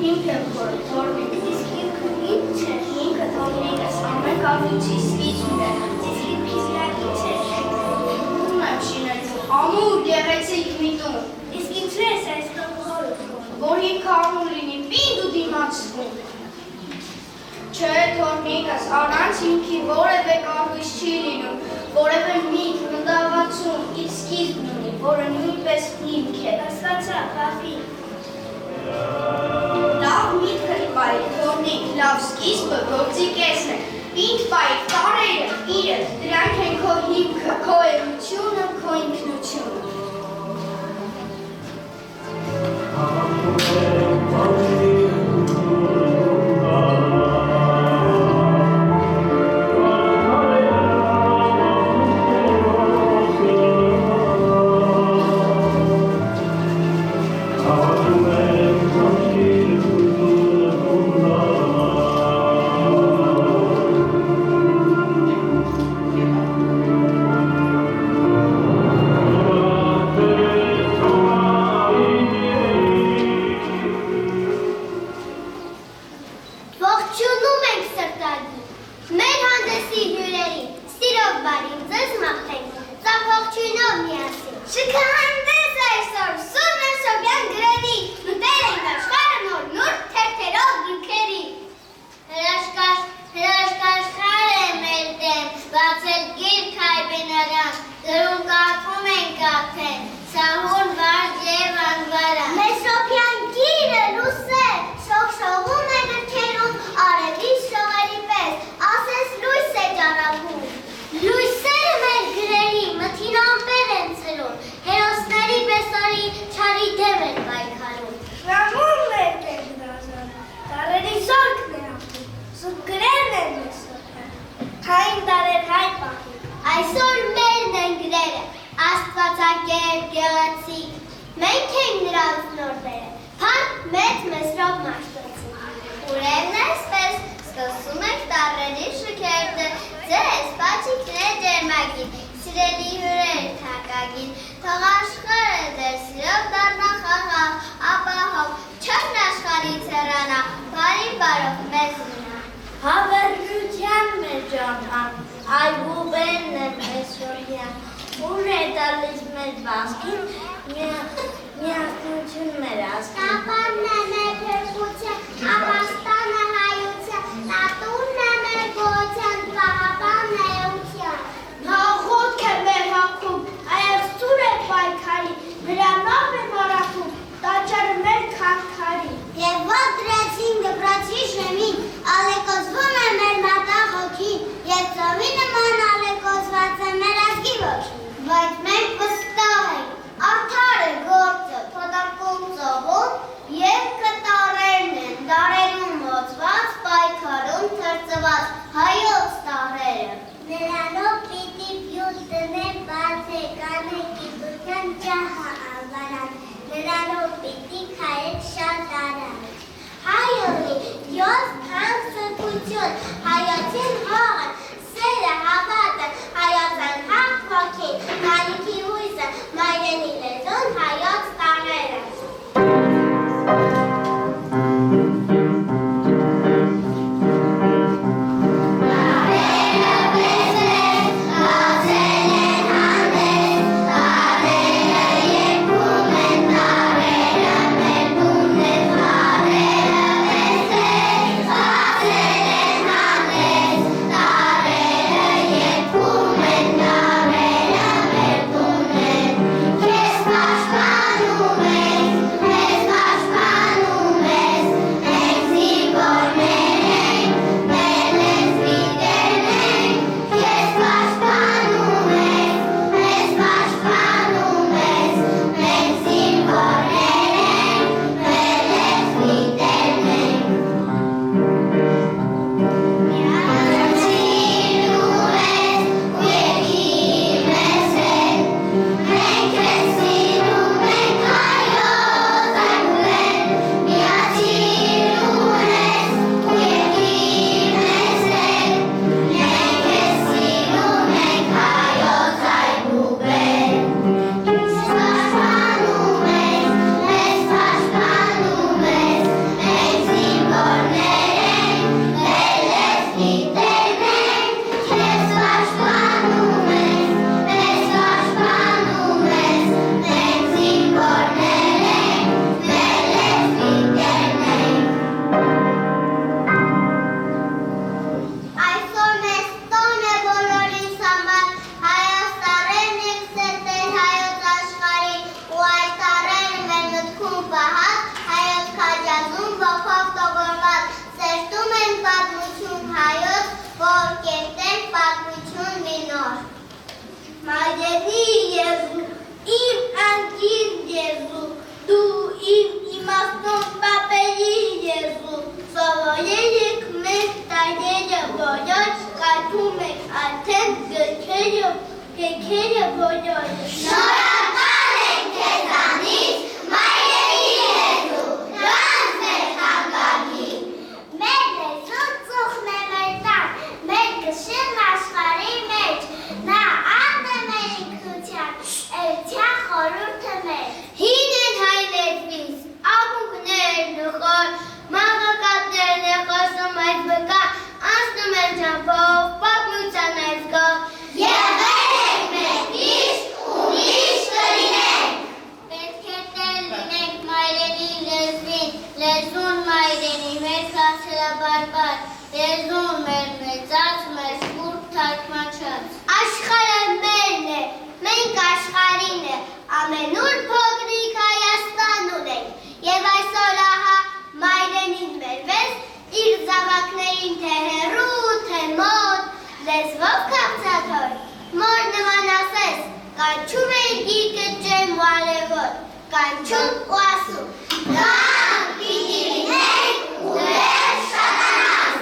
հիմք եմ խորը թորմիկ, իսկ հիմքը ինչ է, հիմքը թորմիկս ամեն կավիչի սկիզբն է, իսկ հիմքից նա ինչ է, ուզում եմ շինելու, ամուր գեղեցիկ մի տուն, իսկ ինչու ես այսքան խորը թորմիկ, որ հիմքը ամուր լինի, պինդ ու դիմացվում, չէ թորմիկս, առանց հիմքի որևէ կառույց չի լինում, որևէ միտք, մտավացում, իր սկիզբն ունի, որը նույնպես հիմք է, հասկացա, բախի, լավ միտքը պայի, թորմիկ, լավ սկիզբը, գործի կեսն է, պինդ պայի, կարերը, իրը, դրանք են քո հիմքը, քո էությունը, քո ինքնությունը։ Եվ կտա պատմություն հայոց, որ կերտեն պատմություն մի նոր։ Մայրենի եզու, իմ անկիր եզու, դու իմ իմաստուն պապերի եզու, սովորեք մեզ տարերը բոլոր, կարդում եք արդեն գրքերը բոլոր։ Շնորհակալ ենք քեզանից, մայրենի եզու, դրանց մեր հանգակի։ Մեր լեզուն ծուխն է մեր տան, մեր կշիռն աշխարհի մեջ, նա աղն է մեր ինքնության, էության խորհուրդը մեր։ Հին են հայ լեզվից, աղմուկներն ու խոր, մաղաքատներն է խոսում այս վկա, անցնում են ճամփով, պատմության այս գող, եղել ենք մենք միշտ ու միշտ կլինենք։ Պետք է տեր լինենք մայրենի լեզվին, լեզուն մայրենի մեր խասելաբարբար, լեզուն մեր մեծած, մեր սուրբ թարգմանչած։ Աշխարհը մերն է, մենք աշխարհին է, ամենուր փոքրիկ Հայաստան ունենք, եւ այսօր ահա մայրենին բերվեց իր զավակներին թե հեռու, թե մոտ, լեզվով քաղցաթոր, մոր նման ասես, կանչում է գիրկը ջերմ ու արևոտ, կանչում ու ասում, գանք պիտի լինենք ու մեր շատանաս։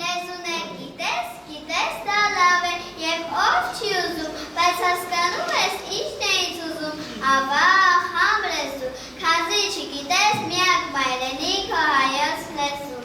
Լեզունը գիտես դա լավ է, եւ ով չի ուզում, բայց հասկանում ես ինչ է ինձ ուզում, ավաղ համր ես դու, քանզի չգիտես միակ մայրենի քո հայոց լեզուն։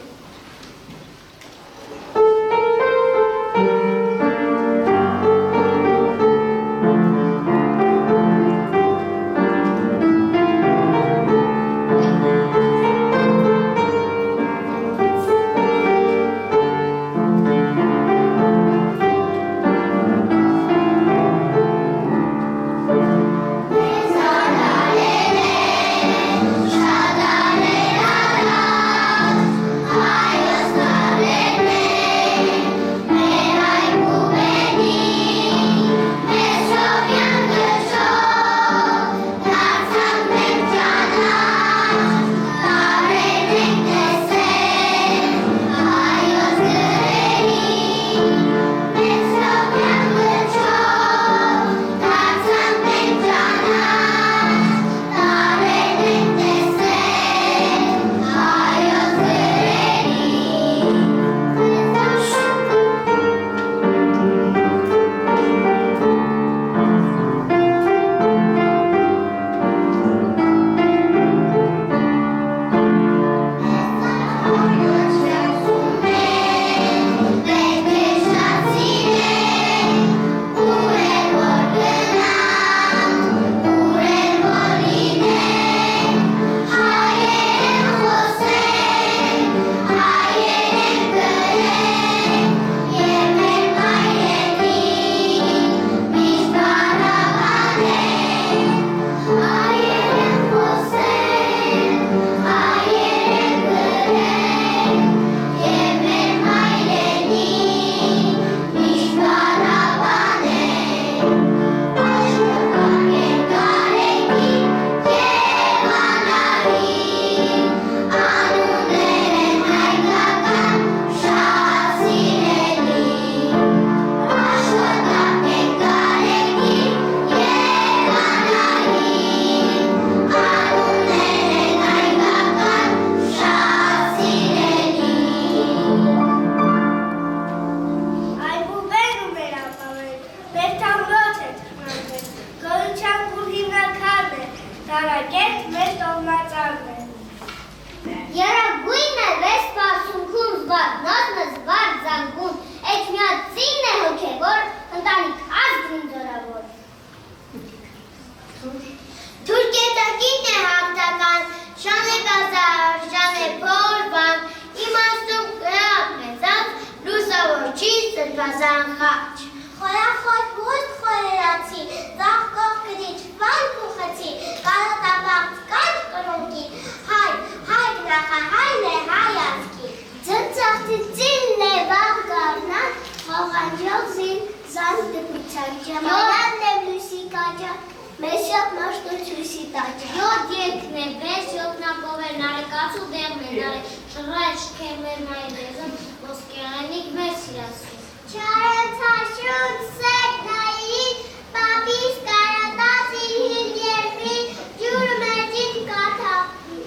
Շռայչ կեմեր մայրեզում, ոսկերանիք մեր սիրասում։ Չարեցաշուն սեքնային, պապիս կարատած իրհին երվին, ջուրը մեջին կաթապի։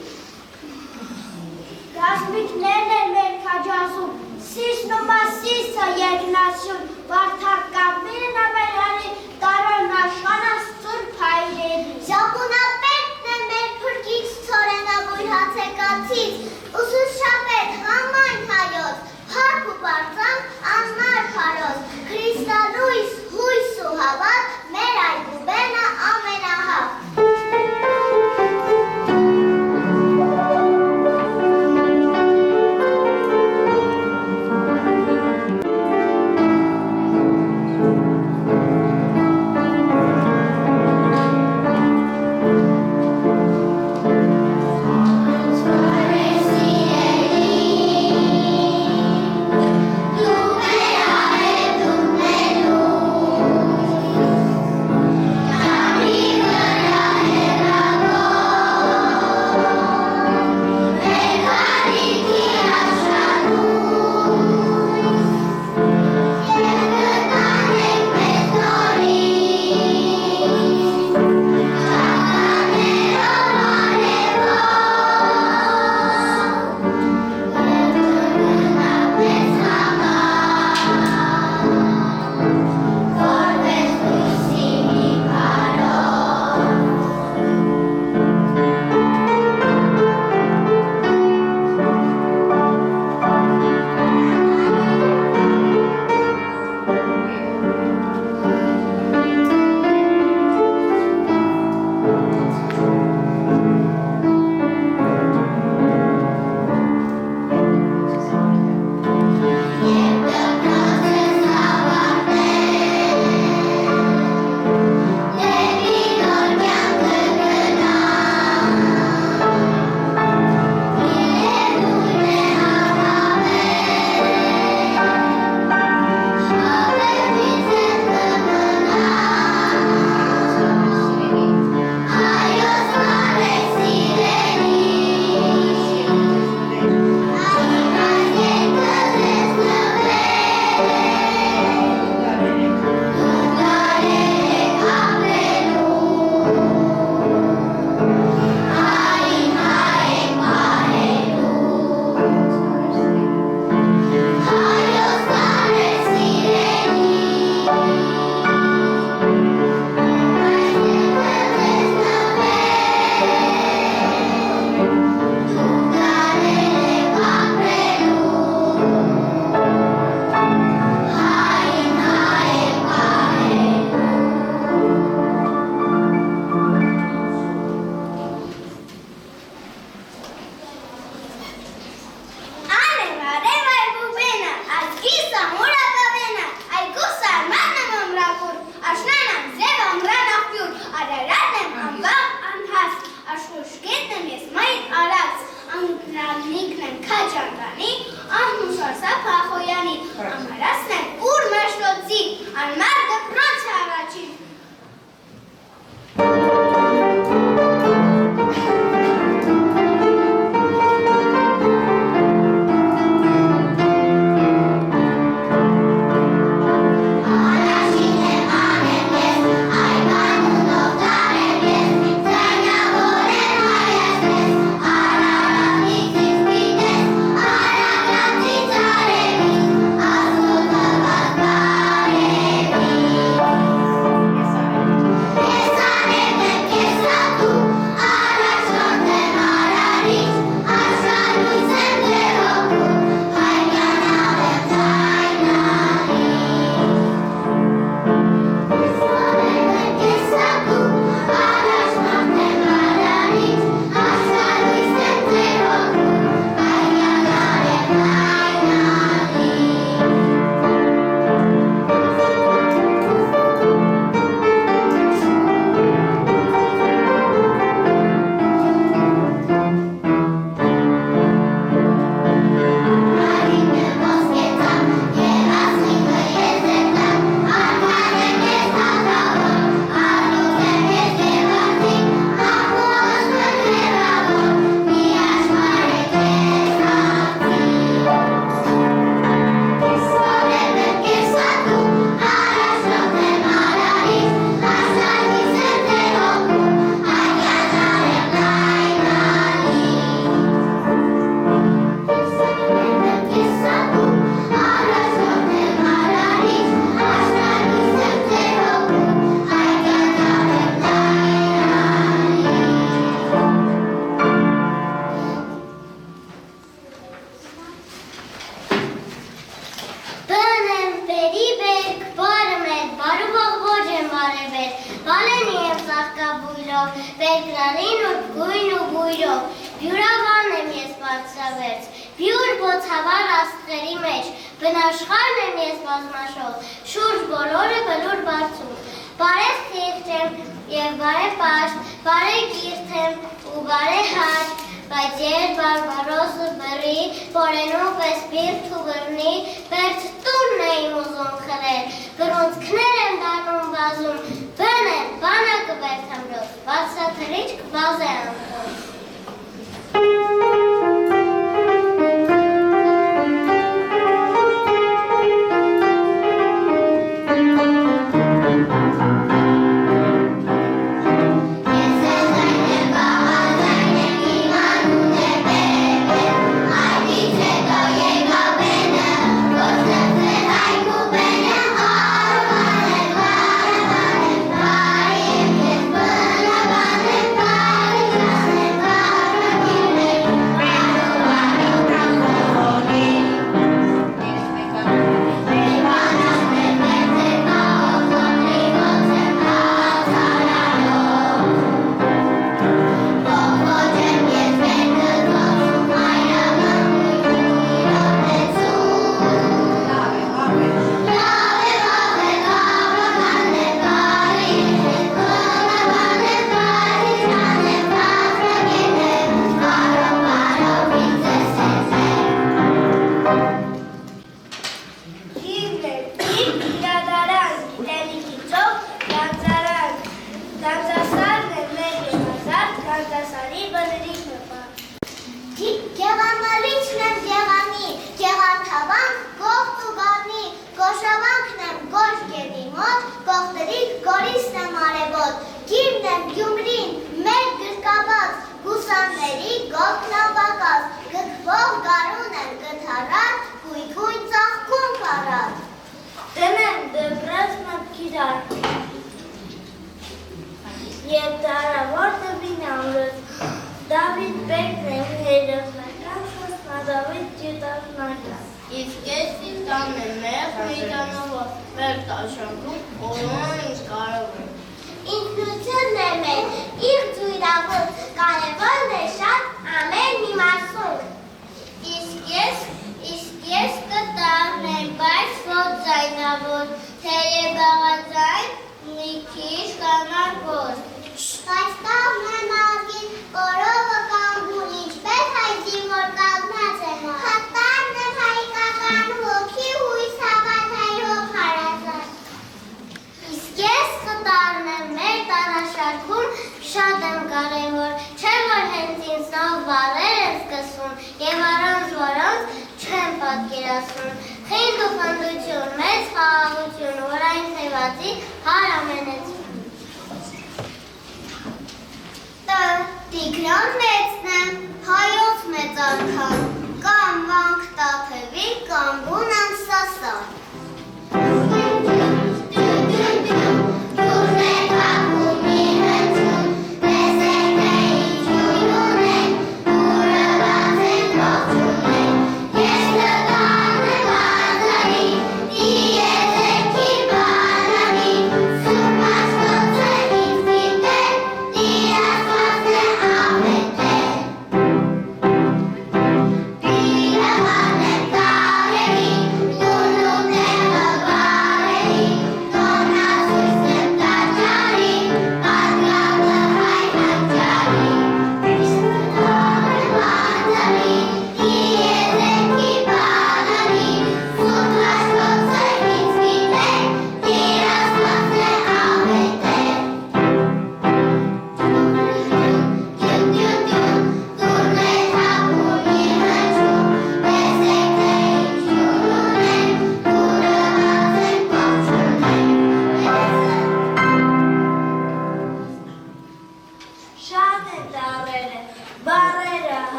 Գազմիկներն են մեր քաջազում, սիսն ու մասիսը երկնասյուն, վարդակամիրն ամենանի տարան աշխանաս ծուրպ հայրերի։ Ժապունապետն է մեր փրկիչ ծորենագույր հացեկացից, ուսուշապետ համայն հայոց, փառք ու պարծան անմար փարոց, Քրիստալույս հույս ու հավատ, մեր այգուբենը ամենահավ։ արևեր, վալեն եմ ծաղկաբույրով, վերգրալին ու գույն ու բույրով, բյուրավան եմ ես բարձավերց, բյուր բոցավար աստղերի մեջ, բնաշխարն եմ ես բազմաշով, շուրջ բոլորը բլուր բարձում, բարև խիղճ եմ և բարև պաշտ, բարև կիրթ եմ ու բարև հաճ, բայց երբ բարբարոսը բռի, որենու պես բիրտ ու բռնի, վերջ տունն էիմ ուզում խլել, բռունցքներ եմ դառնում վազում, բն եմ, բանակը վերթամրոց, վացաթրիչք վազ է անկում։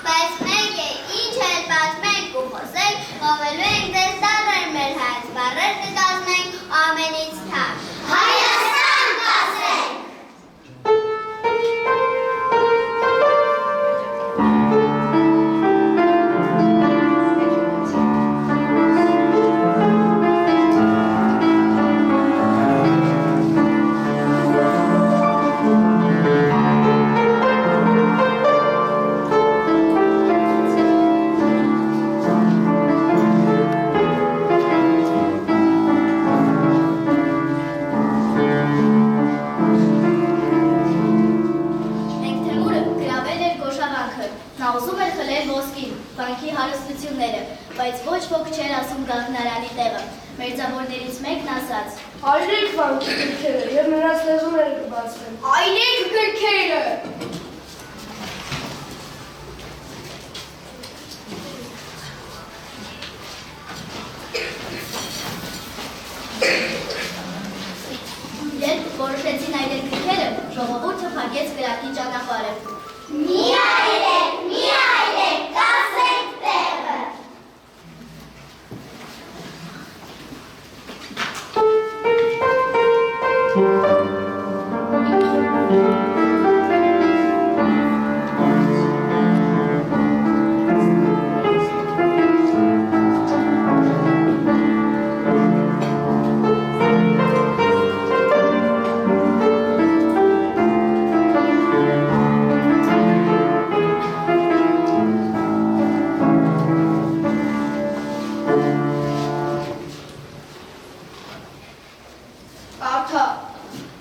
Բայց մենք ինչ էլ պատմենք ու խոսենք, ովելու ենք դες դարեր մեր հայց, բարեր կկազմենք ամենից թար։ Հայաստան կասենք! Նա ուզում էր խլել ոսկին, վանքի հարստությունները, բայց ոչ ոք չէր ասում գաղտնարանի տեղը։ Մերձավորներից մեկն ասաց. Այրեք վանքի գրքերը և նրանց լեզուները կբացվեն։ Այրեք գրքերը։ Երբ որոշեցին այրել գրքերը, ժողովուրդը փակեց կրակի ճանապարհը։ Մի այրեք, կասեք տեղը։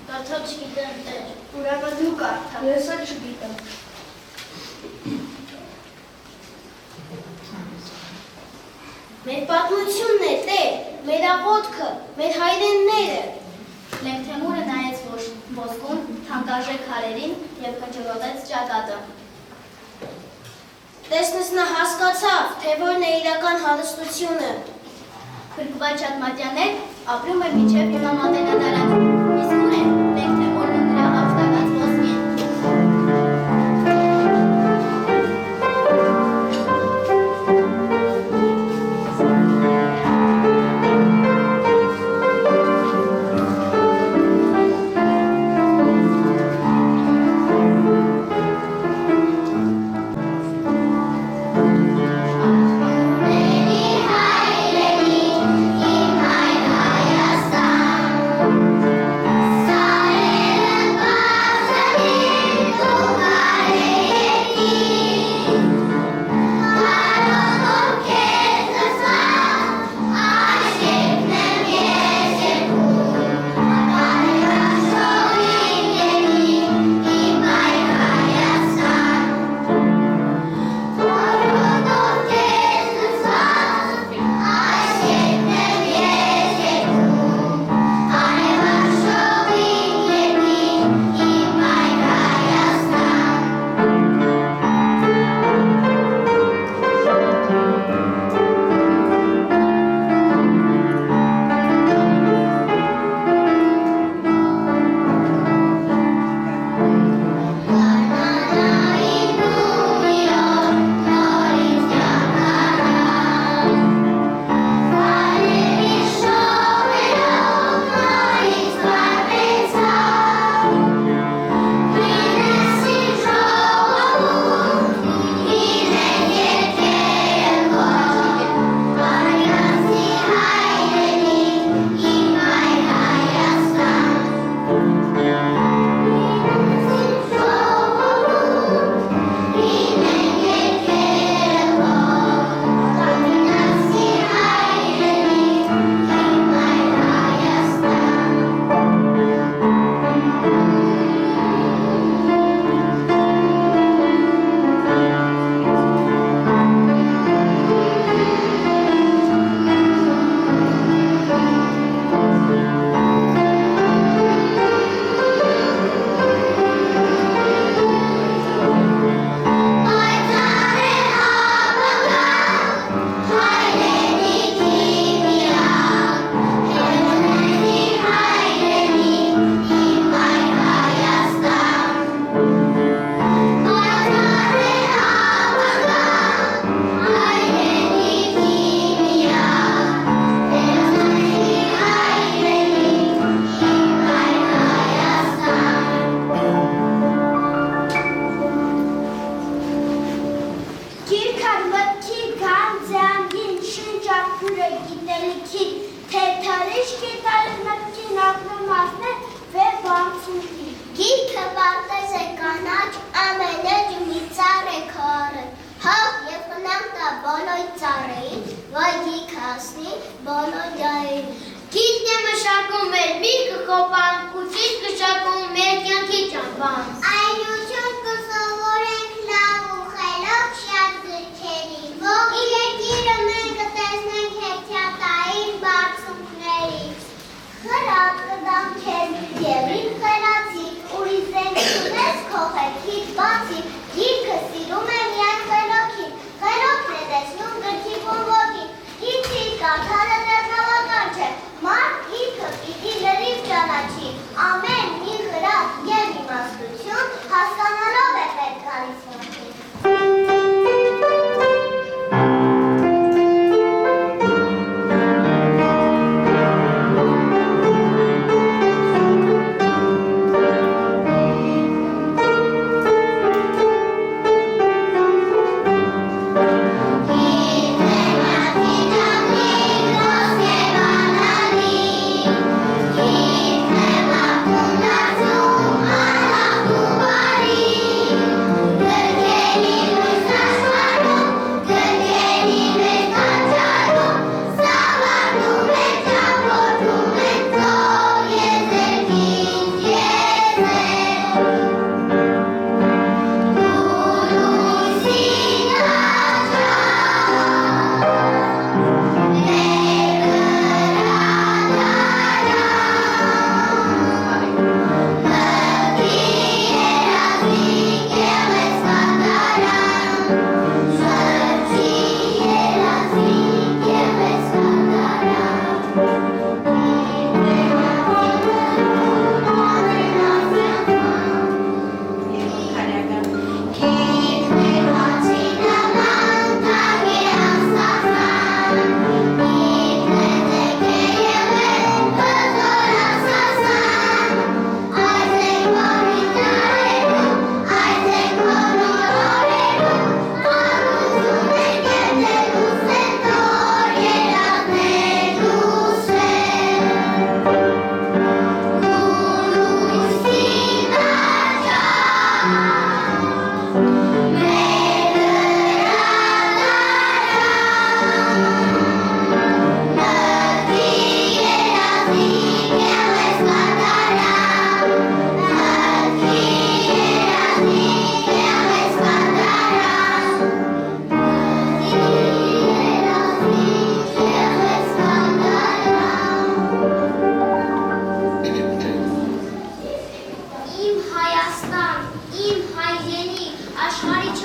Կարդալ չգիտեմ, տեր։ Ուրեմն դու կարդա։ Ես էլ չգիտեմ։ Մեր պատմությունն է, տեր, մեր աղոթքը, մեր հայրենները։ Լենթեմուրը նայեց ոսկուն, թանկարժեք քարերին և կնճռոտեց ճակատը։ Տեսնես նա հասկացավ, թե որն է իրական հարստությունը։ Փրկված Շատմատյաններ ապրում է մինչև հիմա Մատենադարանում։ Իսկ ուր է Լենթեմուրն ու նրա հաղթակած ոսկին։ Գիրքը պատես է կանաչ ամենեջ մի ծառ է քարը, հաղ և խնամ տա բոլոր ծառերին, վայ գիրքը ասնի բոլոր դայերին։ Գիրքն է մշակում մեր միրգը խոպան, ու ճիշտ կշակում մեր կյանքի ճամբան։ Այլություն կսովորենք լավ ու խելոք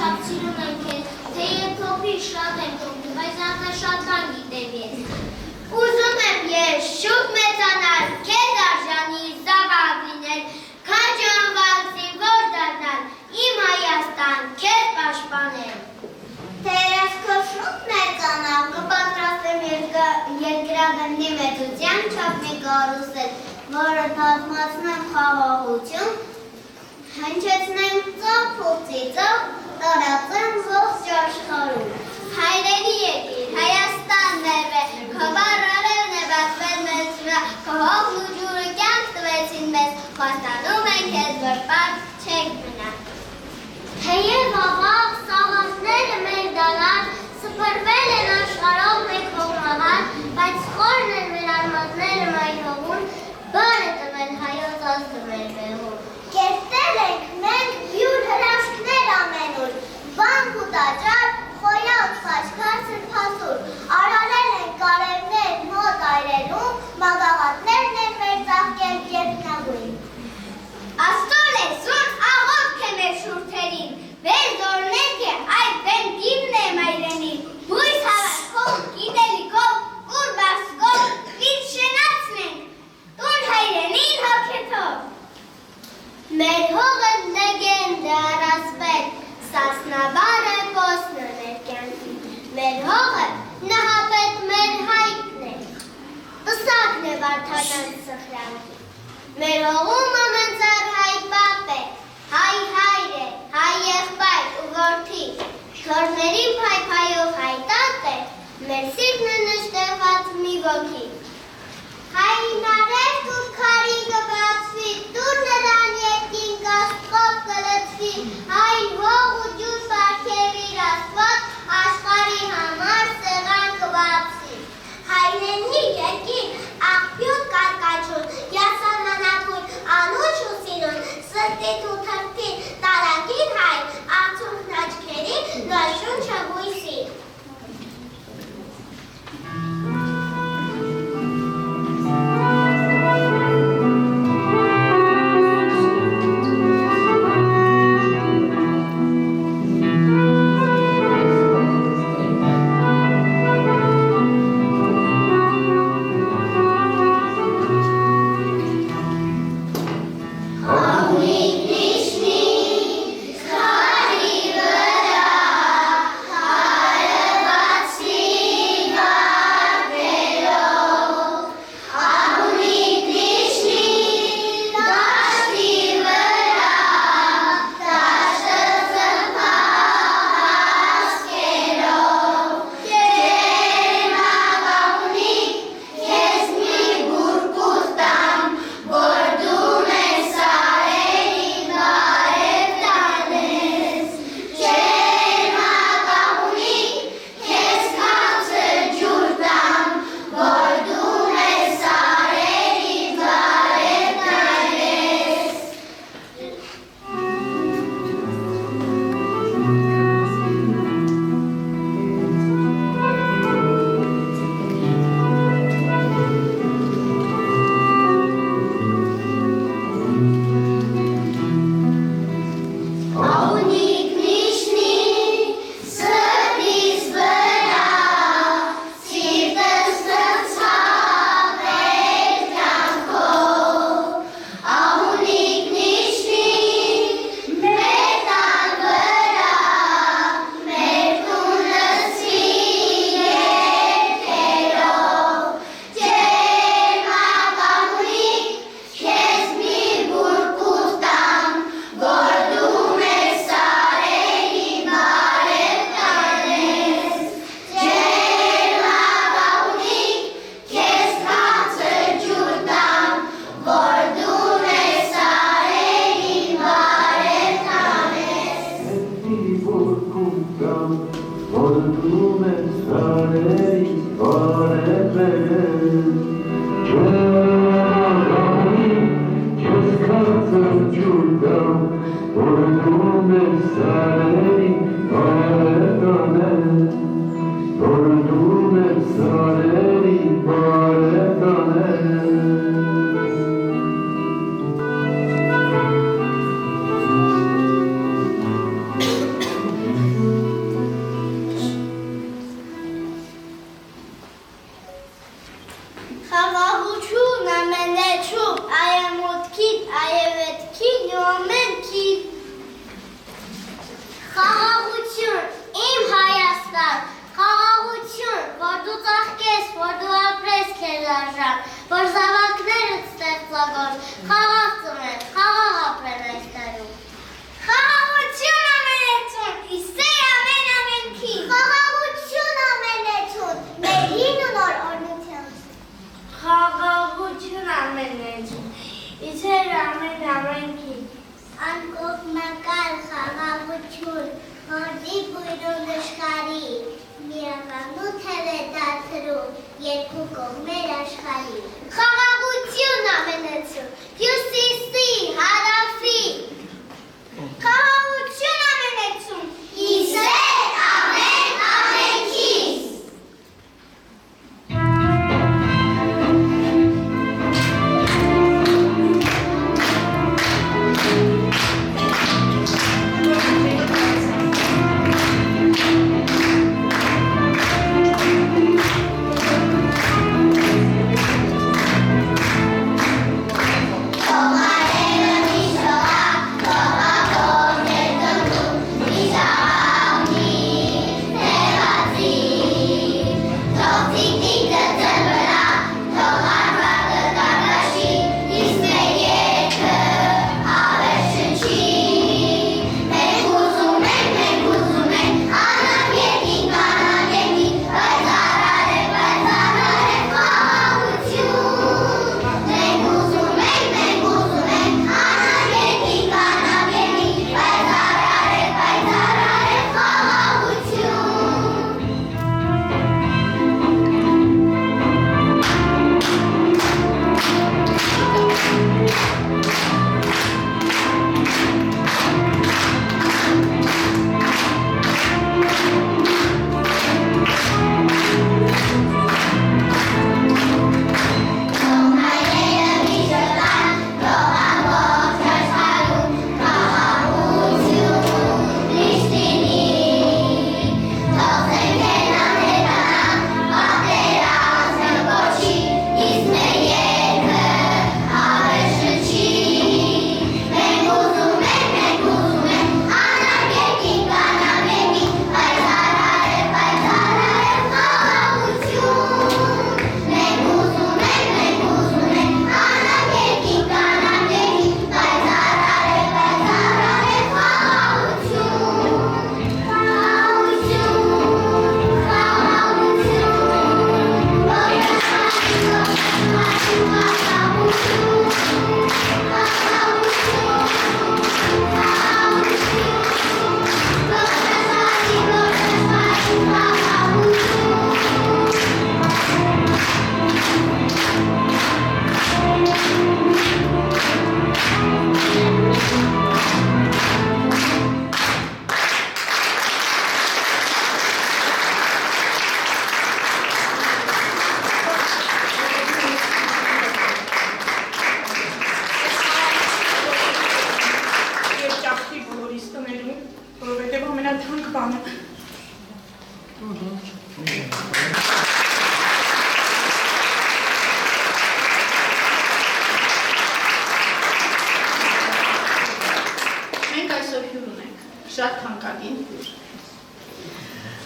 շատ սիրում եմ քեզ, թեև փոքրիկ շատ եմ թողնում, բայց ախր շատ բան գիտեմ ես։ Ուզում եմ ես շուտ մեծանալ, քեզ արժանի զավակ լինել, քաջանվալսի որ դառնալ, իմ Հայաստան, քեզ պաշտպանել։ Թեև քո շուտ մեծանալ, կպատրաստեմ երկրաբնդի մեծության չափ մի կառուսել, որը թափմացնեմ խաղաղություն, հնչեցնեմ ծափուցի ծափ, տարածեմ ողջ աշխարհում։ Հայրենի եկիր, Հայաստան ներվե, քո բառերն է բացվել մեզ վրա, քո հողն ու ջուրը կյանք տվեցին մեզ, խոստանում ենք քեզ, որ պարզ չենք մնա։ Թեև ավաղ սաղազները մեր դալար, սփռվել են աշխարհով մեկ հողմահար, բայց խորն են մեր արմատները մայր հողուն, բար է տվել հայոց ազգը մեր բեղում։ Կերտել ենք մենք յուր հրաշքներ ամենուր, բանկ ու տաճար, խոյակ, խաչքար, սրբասուր, արարել ենք կարևներ մոտ այրերում, մագաղատներն են մեր ծաղկել երկնագույն։ Աստոր է զոր աղոտք է մեր շուրթերին, վեր զորնեք է այդ բենտիմն է մայրենին, բույս հավարկով, գիտելիքով, ուր բասկով, վիտ շենացնենք, տուն հայրենին հոգեթով։ Մեր հողը լեգենդ է առասպետ, սասնաբար է ոսնը մեր կյանքի, մեր հողը նահապետ մեր հայկն է, պսակն է վարդանան սխրանքի, մեր հողում ամենձար հայ պապ է, հայ հայր է, հայ եղբայր ու որդի, թորների փայփայով հայտատ է, մեր սիրտն է նշտեղված մի ոգի։ Հայնարև դուր քարի կբացվի, դուր նրան երկին կաստկով կլծվի, այն հող ու ջուր պարգևիր աստված, աշխարհի համար սեղան կբացի։ Հայրենի երկին, աղբյուր կարկաչուն, յասալմանակուն, անուչ ու սիրուն, սրտիտ ու թրտի, տարագիր հայ, աղցունքն աչքերի, նոր շունչը հույսի։ որ զավակները ստեղծագործ, խաղաղ ծնեն, խաղաղ ապրեն այս տարում։ Խաղաղություն ամենեցուն, իսեր ամենքի։ Խաղաղություն ամենեցուն, մեր հին ու նոր օրնության։ Խաղաղություն ամենեցուն, իսեր ամենքի։ Անկողմնակալ խաղաղություն, հորդի բույրում նշխարի, միանանութ է դարձրում, երկու կողմեր աշխարի։ Խաղաղություն ամենեցուն, հյուսիսի, հարավի, Խաղաղություն ամենեցուն, իսեր ամենքիս։ Շատ թանկագին հյուր։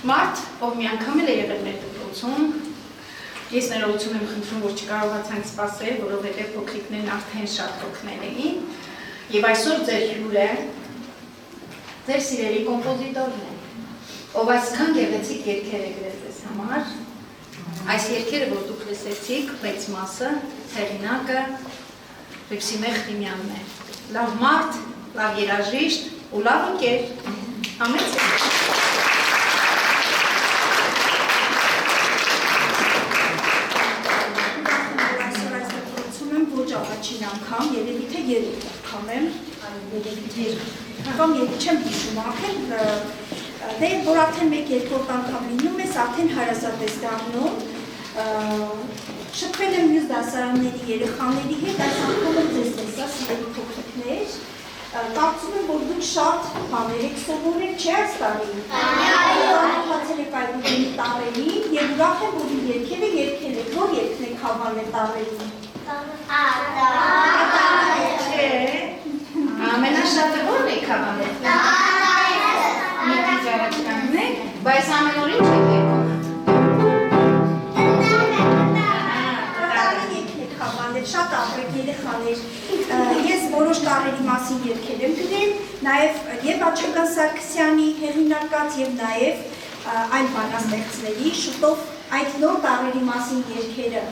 Մարդ, ով մի անգամ էլ է եղել մեր դպրոցում, ես ներողություն եմ խնդրում, որ չկարողացանք սպասել, որովհետև փոքրիկներն արդեն շատ փոքրներ էին, եւ այսօր ձեր հյուրը ձեր սիրելի կոմպոզիտորն է, ով այսքան գեղեցիկ երգեր է գրել ձեզ համար։ Այս երգերը, որ դուք լսեցիք, մեծ մասը, հեղինակը Ռիփսիմե Խդիմյանն է։ Լավ մարդ, լավ երաժիշտ ու լավ ընկեր, համեցեք։ Այսօր այս դպրոցում եմ ոչ առաջին անգամ, երևի թե երրորդ անգամ եմ, անգամ երբ չեմ հիշում, դե որ արդեն մեկ երկրորդ անգամ լինում ես, արդեն հարազատ ես դառնում, շփվել եմ մյուս դասարանների երեխաների հետ, այս անգամ եմ ձեզ տեսա, սիրելի փոքրիկներ, կարծում եմ, որ դուք շատ բաներ եք սովորել, չէ՞ այս տարի։ Հավաքել եք այդ տարերին եւ ուրախ եմ, որ երգերը երգել եք, որ երգն եք հավանել տարերին։ Չէ, ամենաշատը ո՞րն եք հավանել։ Մի քիչ առաջ կանգնեք, բայց ամեն օր ինչ եք երգում։ նաև եւ Աչագան Սարգսյանի հեղինակած եւ նաև այլ բանաստեղծների շուտով այդ նոր տարերի մասին երգերը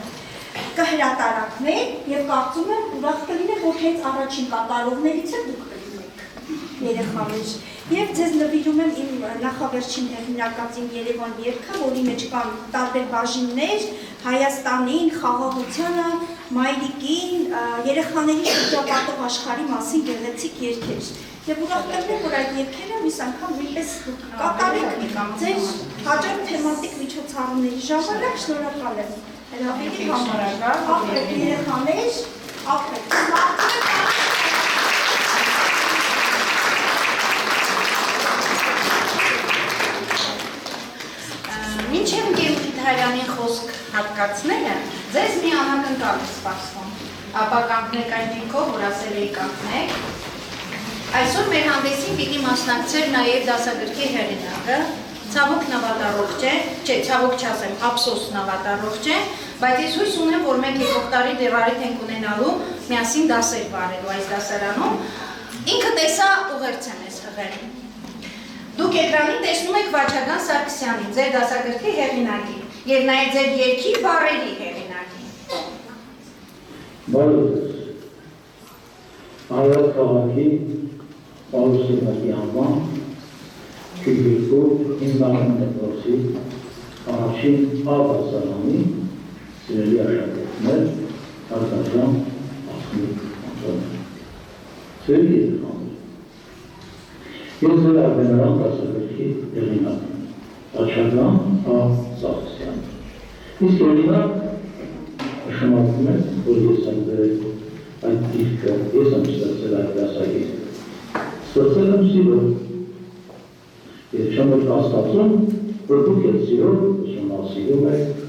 կհրատարակվեն եւ կարծում եմ ուրախ կլինեմ, որ հենց առաջին կատարողներից է դուք կլինեք երեխաներ։ Եվ ձեզ նվիրում եմ իմ նախավերջին հեղինակած իմ Երևան երգը, որի մեջ կան տարբեր բաժիններ, Հայաստանին, խաղաղությանը, մայրիկին, երեխաների շրջապատող աշխարհի մասին գեղեցիկ երգեր։ Եվ ուրախ կլինեմ, որ այդ երգերը մյուս անգամ նույնպես կատարեք ձեր հաջորդ թեմատիկ միջոցառումների ժամանակ։ Շնորհակալ եմ։ Հրավերի համար ապրեք երեխաներ, ապրեք։ Մինչև Գևորգ Հայյանին խոսք հատկացնելը, ձեզ մի անակնկալ է սպասվում, ապա կանգնեք այն դիրքով, որ ասել էի կանգնեք։ Այսօր մեր հանդեսին պիտի մասնակցեր նաև դասագրքի հեղինակը, ցավոք նավատառողջ է, չէ, ցավոք չասեմ, ափսոս նավատառողջ է, բայց ես հույս ունեմ, որ մենք եկող տարի դեռ արիթ ենք ունենալու միասին դասեր վարելու այս դասարանում, ինքը տեսա ուղերձ եմ ես հղել։ Դուք էկրանին տեսնում եք Աչագան Սարգսյանին, ձեր դասագրքի հեղինակի, եւ նաեւ ձեր երգի բառերի հեղինակի։ Բարև։ Արարատ քաղաքի Պաուլոսի անվան Քյուրիքո ինձանուն դպրոցի առաջին աբասարանի սիրելի աշակերտներ Արտաշան Ասմիկ Անտոնյան։ Սիրելի երեխաներ, ես ձեր աբենարան դասագրքի հեղինակն եմ, Աչագան Սարգսյան։ Իսկ հեղինակ նշանակում է, որ ես եմ դրել այդ դիրքը, ես եմ ստեղծել այդ դասագիրքը։ Ստեղծել եմ սիրով, եւ չեմ կասկածում, որ դուք եք սիրով ուսումնասիրում եք,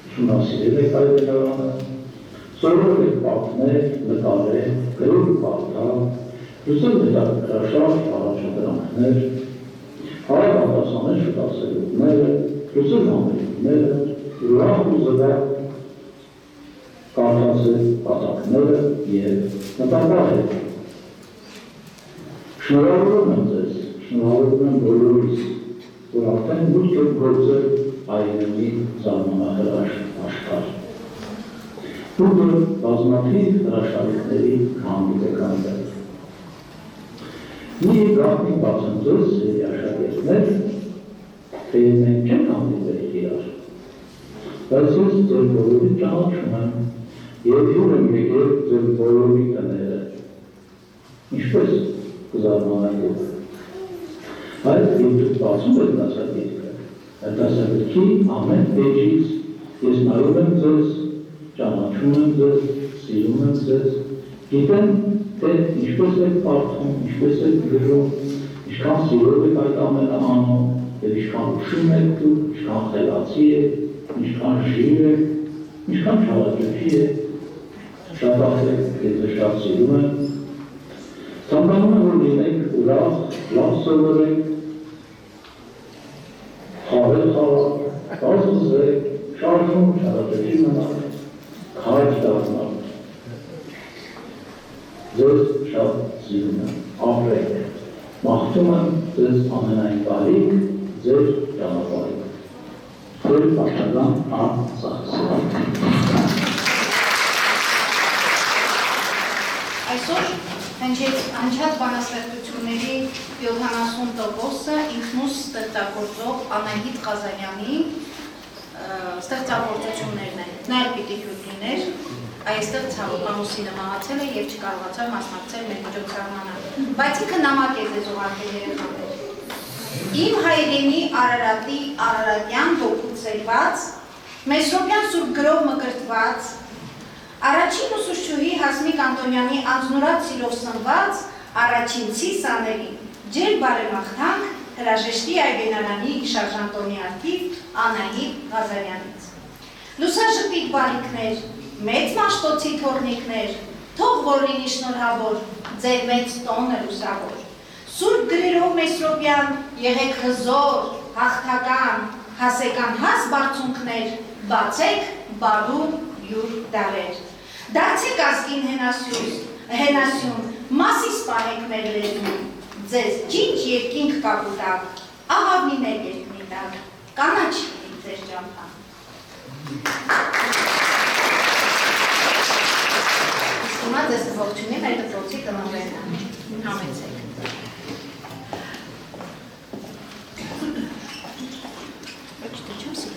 ուսումնասիրել եք այդ բանալանը, սովորել եք պատմել, նկարել, գրել կարդալ, լուծել հետաքրքրաշարժ առաջադրանքներ, հարավ արտասանել շուտասերուկները, լուծել համերգները, ուրախ ու զվարթ կարդացել պատակները եւ նկարել։ Շնորհավորում եմ ձեզ, շնորհավորում եմ բոլորիս, որ արդեն դուք եք գործել այրենի զարմանահրաշ աշխարհ։ Դուք բազմաթիվ հրաշալիքների հանդիպեք այնտեղ։ Մի գաղտնի բացեմ ձեզ, սիրելի աշակերտներ, թե մենք չենք հանդիպել իրար, բայց ես ձեր բոլորին ճանաչում եմ եւ հյուր եմ եկել ձեր բոլորի տները։ Ինչպես կզարմանաք եք։ Այդ երբ դուք բացում եք դասագիրքը, այդ դասագրքի ամեն էջից ես նայում եմ ձեզ, ճանաչում եմ ձեզ, սիրում եմ ձեզ, գիտեմ, թե ինչպես եք կարդում, ինչպես եք գրում, ինչքան սիրով եք այդ ամենը անում, եւ ինչքան ուշում եք դուք, ինչքան խելացի եք, ինչքան ժիր եք, ինչքան չարաճճի եք, շատ աղեք, ես շատ սիրում եմ, ցանկանում եմ, որ լինեք ուրախ, լավ սովորեք, խաղեր խաղալ, կազզեք, շարժում, չարաճճի մնալ, քաջ դառնալ։ Ձեզ շատ սիրում եմ, ապրեք, մաղթում եմ ձեզ ամենայն բարիք, ձեր ճանապարհին։ Ձեր Աչագան Սարգսյան։ Այսօր հնչած բանաստեղծությունների 70%-ը ինքնուս ստեղծագործող Անահիտ Ղազարյանի ստեղծագործություններն են։ Նա էլ պիտի հյուր լիներ, այստեղ ցավոք ամուսինը մահացել է եւ չկարողացավ մասնակցել մեր միջոցառմանը։ Բայց ինքը նամակ է ձեզ ուղարկել երեխաներ։ Իմ հայրենի Արարատի Արարատյան ոգուցերված, Մեսրոպյան սուրբ գրով մկրտված, առաջին ուսուցչուհի Հասմիկ Անտոնյանի անձնուրաց սիրով սնված առաջինցի սաներին, ջեր բարեմաղթանք հրաժեշտի այգենարանի շարժանտոնի արդիվ Անահիտ Ղազարյանից։ Լուսաժպիտ բարիքներ, մեծ մաշտոցի թորնիկներ, թող որ լինի շնորհավոր, ձեր մեծ տոնը լուսավոր։ Սուրբ գրերով Մեսրոպյան, եղեք հզոր, հաղթական, հասեկան հաս բարձունքներ, բացեք բարու յուր դարեր։ Դարձեք ազգին հենասյուն, մասի սպանեք մեր լեզուն, ձեզ ջինջ երկինք կակուտակ, ահավնիներ երկնի տակ, կանաչ լինի ձեր ճամփան։ Հիմա ձեզ կողջունի մեր դպրոցի տնօրենը, համեցեք։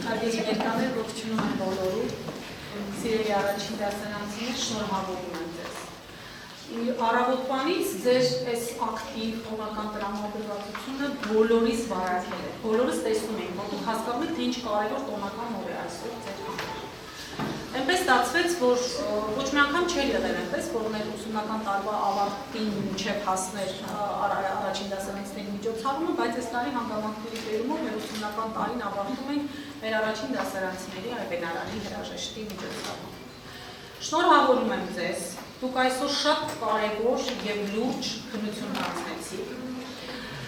Հարգելի ներկաներ, ողջունում եմ բոլորին, սիրելի առաջին դասարանցիներ, շնորհավորում եմ ձեզ։ Առավոտվանից ձեր այս ակտիվ օգնական տրամադրվածությունը բոլորիս վարակել է, բոլորս տեսնում ենք, որ դուք հասկանում եք, թե ինչ կարևոր տոնական օր է այսօր ձեր համար։ Այնպես ստացվեց, որ ոչ մի անգամ չէր եղել այնպես, որ մեր ուսումնական տարվա ավարտին մինչև հասներ առաջին դասարանցիների միջոցառումը, բայց այս տարի հանգամանքների բերումով մեր ուսումնական տարին ավարտում ենք մեր առաջին դասարանցիների այբենարանի հրաժեշտի միջոցառումը։ Շնորհավորում եմ ձեզ, դուք այսօր շատ կարևոր և լուրջ քննություն անցնեցիք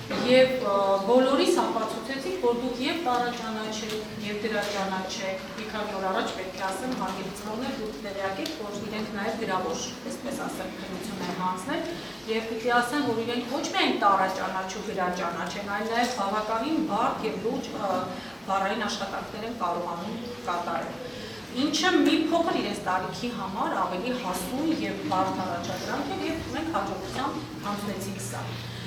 և բոլորիս ապացուցեցիք, որ դուք և տարաճանաչ եք, և դրաճանաչ եք, մի քանի օր առաջ պետք է ասեմ, հարգելի ծնողներ, դուք տեղյակ եք, որ իրենք նաև գրավոր, այսպես ասեմ, քննություն են հանձնել, և պիտի ասեմ, որ իրենք ոչ միայն տարաճանաչ ու գրաճանաչ են, այլ նաև բավականին բարդ և լուրջ բառային աշխատանքներ են կարողանում կատարել։ Ինչը մի փոքր իրենց տարիքի համար ավելի հասուն և բարդ առաջադրանք է, և մենք հաջողությամբ հանձնեցինք սա։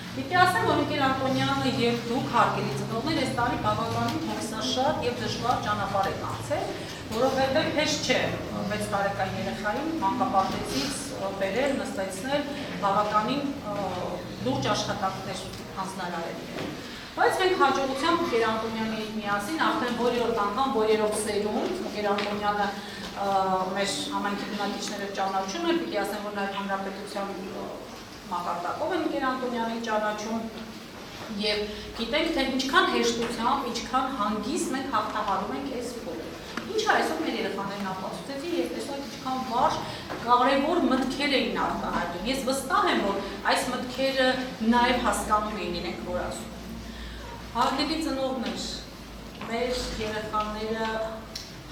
Պիտի ասեմ, որ ընկեր Անտոնյանը և դուք հարգելի ծնողներ այս տարի բավականին հոգսաշատ և դժվար ճանապարհ եք անցել, որովհետև հեշտ չէ 6 տարեկան երեխային մանկապարտեզից բերել, նստեցնել, բավականին լուրջ աշխատանքներ հանձնարարել։ Բայց մենք հաջողությամբ ընկեր Անտոնյանի հետ միասին արդեն որերորդ անգամ, որերորդ սերունդ, ընկեր Անտոնյանը մեր համայնքի բնակիչները ճանաչում են, պիտի ասեմ, որ նաև հանրապետության մակարդակով են ընկեր Անտոնյանին ճանաչում և գիտենք, թե ինչքան հեշտությամբ, ինչքան հանգիստ մենք հաղթահարում ենք այս փուլը։ Ինչը այսօր մեր երեխաներն ապացուցեցին և տեսեք ինչքան վառ կարևոր մտքեր էին արտահայտում։ Ես վստահ եմ, որ այս մտքերը նաև հասկանում էին իրենք, որ ասում։ Հարգելի ծնողներ, մեր երեխաները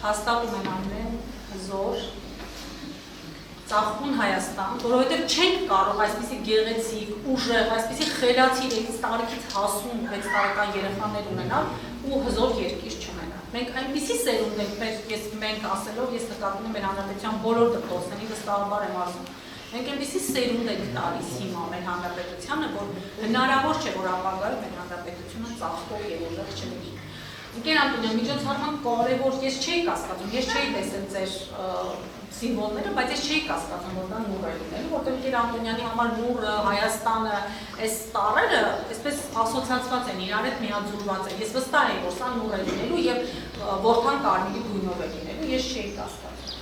հաստատում են ամեն հզոր, ծաղկուն Հայաստան, որովհետև չենք կարող այսպիսի գեղեցիկ, ուժեղ, այսպիսի խելացի իրենից տարիքից հասուն 6 տարեկան երեխաներ ունենալ ու հզոր երկիր չունենալ։ Մենք այնպիսի սերունդ ենք, մենք ասելով, ես նկատում եմ մեր հանրապետության բոլոր դպրոցների, վստահաբար եմ ասում, մենք այնպիսի սերունդ ենք տալիս հիմա մեր հանրապետությանը, որ հնարավոր չէ, որ ապագայում մեր հանրապետությունը ծաղկող և ուժեղ չլինի։ Ընկեր Անտոնյան, միջոցառման կարևոր, ես չէի կասկածում, ես չէի տեսել ձեր սիմվոլները, բայց ես չէի կասկածում, որ դա նուռ է լինելու, որտեղ ընկեր Անտոնյանի համար նուռը, Հայաստանը, այս տառերը այսպես ասոցիացված են, իրար հետ միաձուլված են։ Ես վստահ եմ, որ սա նուռ է լինելու և որդան կարմիրի գույնով է լինելու, ես չէի կասկածում։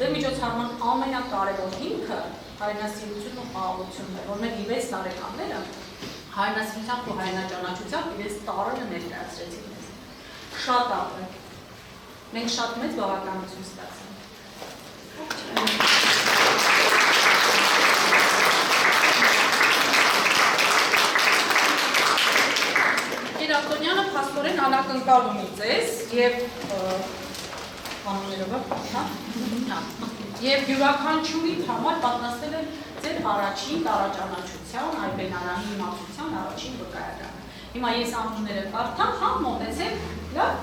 Ձեր միջոցառման ամենակարևոր հիմքը հայրենասիրությունն ու խաղաղությունն է, որ մեր 6 տարեկանները հայրենասիրությամբ ու հայրենաճանաչությամբ իրենց տառերը ներկայացրեցին մեզ։ Շատ ապրենք։ Մենք շատ մեծ բավականություն ստացանք։ Ընկեր Անտոնյանը փաստորեն անակնկալում է ձեզ և և յուրաքանչյուրի համար պատրաստել է ձեր առաջին տարաճանաչության, այբենարանի իմացության առաջին վկայականը։ Հիմա ես անունները կարդամ, հա, մոտեցեք, լավ։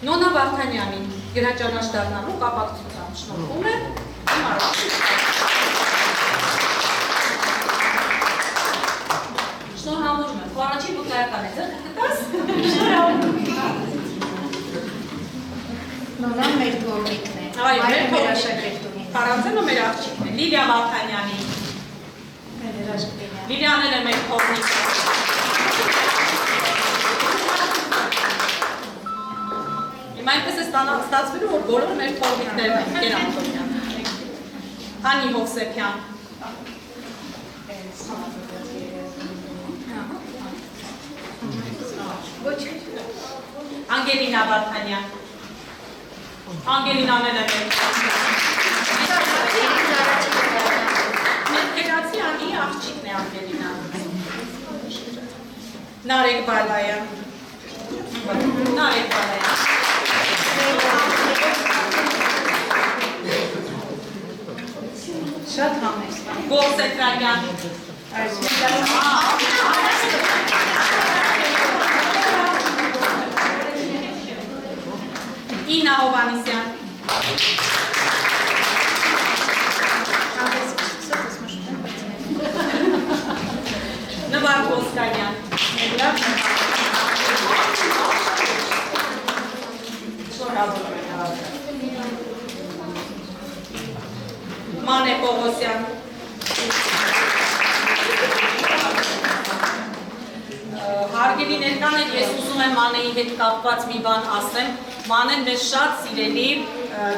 Նոնա Վարդանյանին գրաճանաչ դառնալու կապակցությամբ շնորհում է իմ առաջին։ Շնորհավորում եմ, առաջին վկայական է, ձեր կտաս։ Շնորհավորում եմ։ Նոնան մեր կողմիկն է, այո, մեր հրաշագործողին։ Փարանձենը մեր աղջիկն է, Լիլիա Վարդանյանին։ Լիլիանել է մեր կողմիկը։ Հիմա այնպես է ստացվելու, որ բոլորը մեր կողմիկներն են, ընկեր Անտոնյան։ Անի Հովսեփյան։ Անգելինա Վարդանյան։ Անգելինան էլ է մեր Ներկերացի անի աղջիկն է Անգելինան։ Նարեկ Բալայան։ Նարեկ Բալայան։ Շատ համեստ։ Գոհ Սետրագյան։ Ինա Հովանեսյան։ Նվար Ոսկանյան։ Շնորհավորում եմ։ Մանե Պողոսյան։ Հարգելի ներկաներ, ես ուզում եմ Մանեի հետ կապված մի բան ասեմ։ Մանեն մեր շատ սիրելի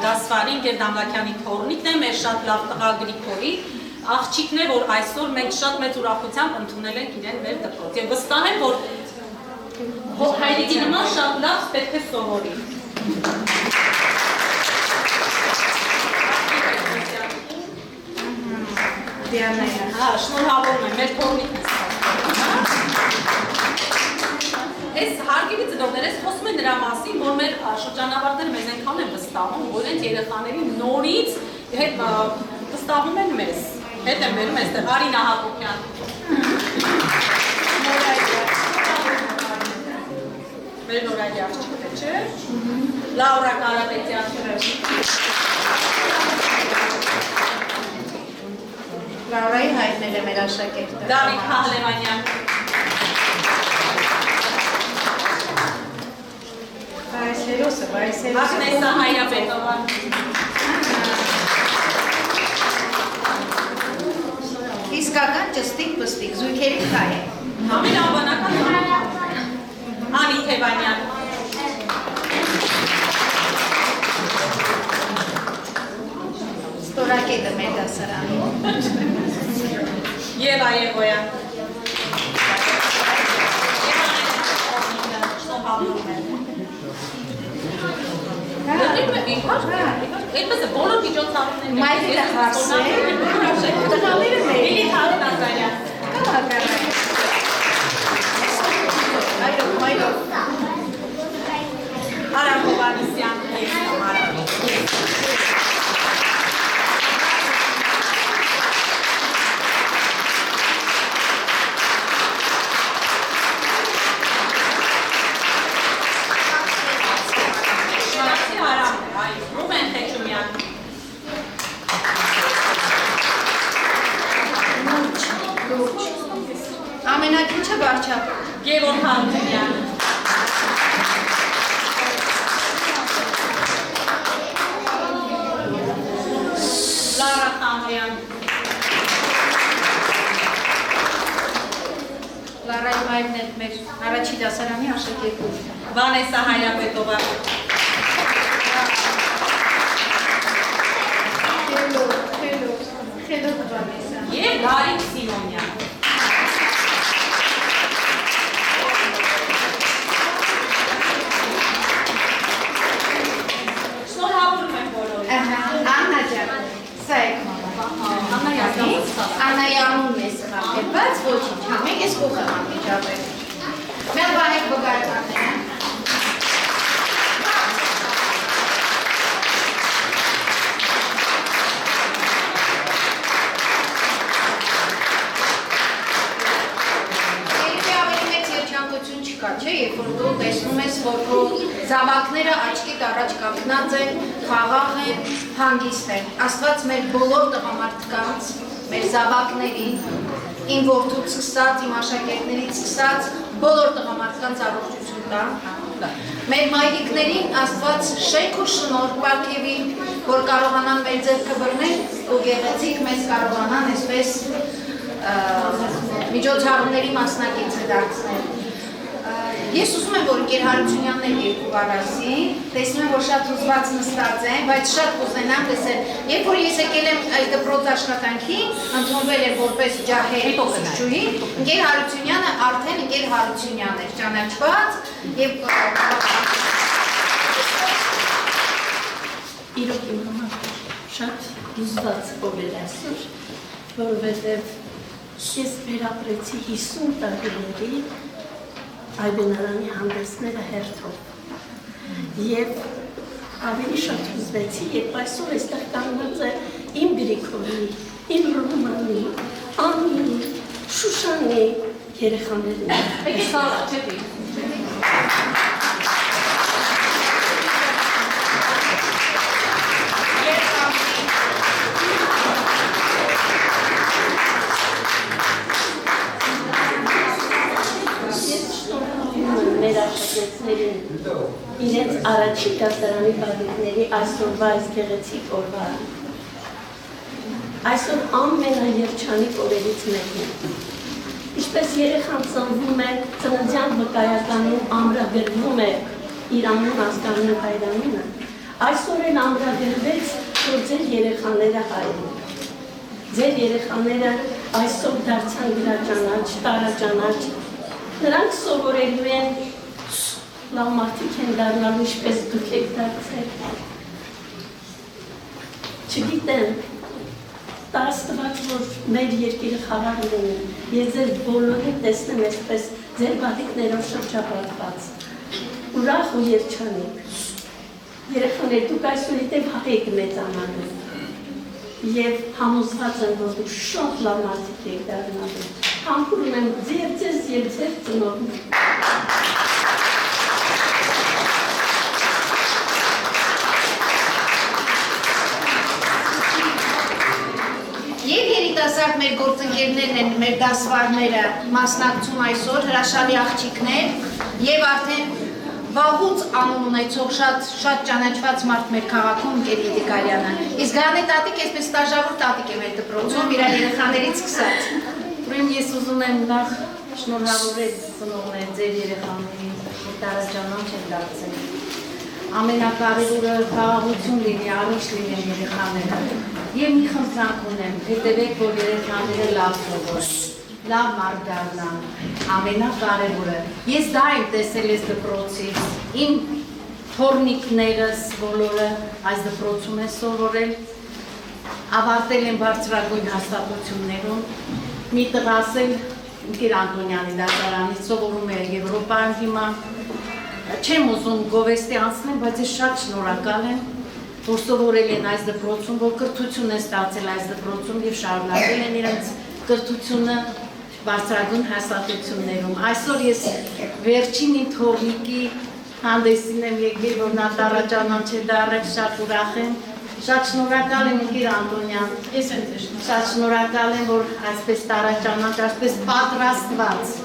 դասվարի Գեր Դամլաքյանի թոռնիկն է, մեր շատ լավ տղա Գրիգորի աղջիկն է, որ այսօր մենք շատ մեծ ուրախությամբ ընդունել ենք իրեն մեր դպրոց։ Եվ վստահ եմ, որ հայրիկի նման շատ լավ պետք է սովորի։ Շնորհավորում եմ, մեր թոռնիկն է Այս հարգելի ծնողներ, ես խոսում եմ նրա մասին, որ մեր շրջանավարտները մեզ այնքան են վստահում, որ այդ երեխաների նորից վստահում են մեզ։ Հետ եմ բերում այստեղ Արինա Հակոբյան։ Մեր նորայլի աղջիկն է, չէ՞։ Լաուրա Կարապետյան։ Լաուրայի հայտնել է մեր աշակերտը։ Դավիթ Հահլեմանյան։ Ագնեսա Հայրապետովա։ Իսկական ճստիկ պստիկ, զույգերի քայ է։ Ամեն անվանական Անի Թևանյան։ Ստորակետը մեր դասարանի։ Եվա Եվոյան։ Այդպես է բոլոր միջոցառումներն Մայրիկը հարսել, տղաները մեր։ Էլի Թաղ Նազարյան։ Այրով։ Արամ Հովանեսյան, ես եմ Արամ։ Ամենակիչը վարչապ։ Գևոն Հալմյան։ Լարա Խանոյան։ Լարայի մայրն է մեր առաջի դասարանի աշակերտը։ Վանեսա Հայրապետովա։ Խելոք Վանեսա։ Եվ Լարիկ Սիմոնյան։ Շնորհավորում եմ բոլորին։ Աննա ջան, սա եք մամա։ Աննայի անունն է սխալվեց, ոչինչ, մեկ ես կողմ եմ անմիջապես։ Մեր բան եք բգարկանները։ Չէ, երբ որ դու տեսնում ես, որ քո զավակները աչքիդ առաջ կանգնած են, խաղաղ են, հանգիստ են։ Աստված մեր բոլոր տղամարդկանց, մեր զավակներին, իմ որդուց սկսած, իմ աշակերտներից սկսած, բոլոր տղամարդկանց առողջություն տա։ Մեր մայրիկներին Աստված շենք ու շնորհ պարգևի, որ կարողանան մեր ձեռքը բռնել ու գեղեցիկ մեզ կարողանան այսպես միջոցառումների մասնակիցը դարձնել։ Ես ուզում եմ, որ Գեր Հարությունյաններ երկու բառ ասի, տեսնում եմ, որ շատ հուզված նստած են, բայց շատ կուզենամ լսել։ Երբ որ ես եկել եմ այս դպրոց աշխատանքի, ընդունվել եմ որպես ջահել ուսուցչուհի, Գեր Հարությունյանը արդեն Գեր Հարությունյան էր ճանաչված եւ իրոք իմ համար շատ հուզված ով էր այսօր, որովհետև ես վերապրեցի 50 տարիների այբենարանի հանդեսները հերթով և ավելի շատ հուզվեցի, երբ այսօր այստեղ կանգնած է իմ Գրիգորի, իմ Ռոմանի, Անի, Շուշանի երեխաներն են։ Եկեք Սարա, չեպի։ Մեր աշխատեցներին իրենց առաջին դասարանի բաժինների այսօրվա այս գեղեցիկ օրվա։ Այսօր ամենաերջանիկ օրերից մեկն է։ Ինչպես երեխան ծնվում է, ծննդյան վկայականում ամրագրվում է իր անուն ազգանունը հայրենինը, այսօր էլ ամրագրվեց, որ ձեր երեխաները հայր են։ Ձեր երեխաները այսօր դարձան գրաճանաչ, տարաճանաչ, նրանք սովորելու են լավ մարդիկ են դառնալու, ինչպես դուք եք դարձել։ Չգիտեմ, տա Աստված, որ մեր երկիրը խաղաղ լինի, ես ձեր բոլորին տեսնեմ այսպես ձեր բալիկներով շրջապատված, ուրախ ու երջանիկ։ Երեխաներ, դուք այսօր իտեմ եք մեծանալու և համոզված եմ, որ դուք շատ լավ մարդիկ եք դառնալու։ Համբուրում եմ ձեզ և ձեր ծնողներ։ Եվ երիտասարդ մեր գործընկերներն են, մեր դասվարները մասնակցում այսօր, հրաշալի աղջիկներ և արդեն վաղուց անուն ունեցող շատ ճանաչված մարդ մեր քաղաքում Գերի Դիկարյանը։ Իսկ Գարանե տատիկ այսպես ստաժավոր տատիկ է մեր դպրոցում, իր երեխաներից սկսած։ Ուրեմն ես ուզում եմ նախ շնորհավորել ծնողներ ձեր երեխաներին, որ տարաճանաչ են դարձել։ Ամենակարևորը խաղաղություն լինի, առողջ լինեն երեխաները։ Եվ մի խնդրանք ունեմ, հետևեք, որ երեխաները լավ սովորեն, լավ մարդ դառնան, ամենակարևորը։ Ես դա եմ տեսել այս դպրոցից, իմ թոռնիկներս բոլորը այս դպրոցում են սովորել, ավարտել են բարձրագույն հաստատություններում, մի տղաս էլ Ընկեր Անտոնյանի դասարանից սովորում է Եվրոպայում հիմա, չեմ ուզում գովեստի անցնեմ, բայց ես շատ շնորհակալ եմ, որ սովորել են այս դպրոցում, որ կրթություն են ստացել այս դպրոցում և շարունակել են իրենց կրթությունը բարձրագույն հաստատություններում։ Այսօր ես վերջին իմ թոռնիկի հանդեսին եմ եկել, որ նա տարաճանաչ է դառել, շատ ուրախ եմ, շատ շնորհակալ եմ Ընկեր Անտոնյան, շատ շնորհակալ եմ, որ այսպես տարաճանաչ, այսպես պատրաստված,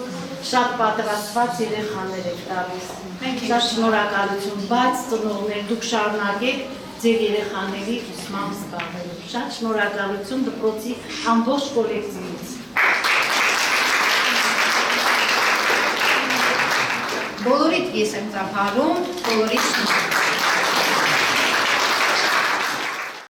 շատ պատրաստված երեխաներ եք տալիս։ Շատ շնորհակալություն, բայց ծնողներ դուք շարունակեք ձեր երեխաների ուսմամբ զբաղվելու։ Շատ շնորհակալություն դպրոցի ամբողջ կոլեկտիվից։ Բոլորիդ ես եմ ծափարում, բոլորիդ շնորհակալ։